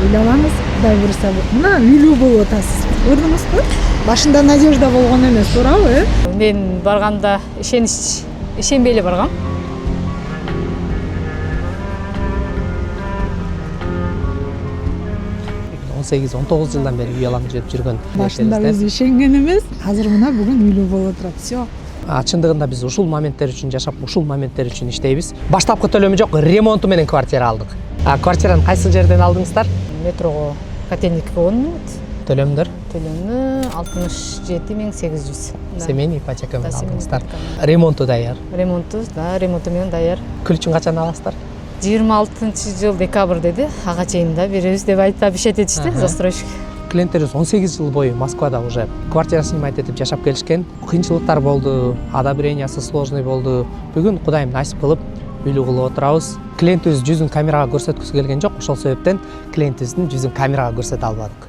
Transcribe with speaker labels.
Speaker 1: ыйлабаңыз, Кудай буюрса мына үйлүү болуп атасыз. Көрдүңүзбү? Башында надежда болгон эмес, туурабы?
Speaker 2: Мен барганда ишенбей эле баргам.
Speaker 3: 18-19 жылдан бери үй алам деп жүргөн.
Speaker 1: Башында биз ишенген эмес, азыр мына бүгүн үйлүү болуп отурат. Всё.
Speaker 3: Чындыгында биз ушул моменттер үчүн жашап, ушул моменттер үчүн иштейбиз. Баштапкы төлөмү жок, ремонту менен квартира алдык. Квартираны кайсы жерден алдыңыздар?
Speaker 2: Метрого Котельниковго 10 минут.
Speaker 3: Төлөмдөр?
Speaker 2: Төлөмү 67.800.
Speaker 3: Семейный ипотека менен
Speaker 2: Да, семейный
Speaker 3: алдыңыздар.
Speaker 2: ипотека.
Speaker 3: Ремонту даяр.
Speaker 2: Ремонту менен даяр.
Speaker 3: Күлчүн качан аласыздар?
Speaker 2: 26-жыл декабрь деди. Ага чейин да беребиз деп обещать этишти застройщик.
Speaker 3: Клиенттерибиз 18 жыл бою Москвада уже квартира снимать этип жашап келишкен. Кыйынчылыктар болду, одобрениясы сложный болду. Бүгүн Кудайым насип кылып үйлүү кылып отурабыз. Клиентибиз жүзүн камерага көрсөткүсү келген жок, ошол себептен клиентибиздин жүзүн камерага көрсөтө албадык.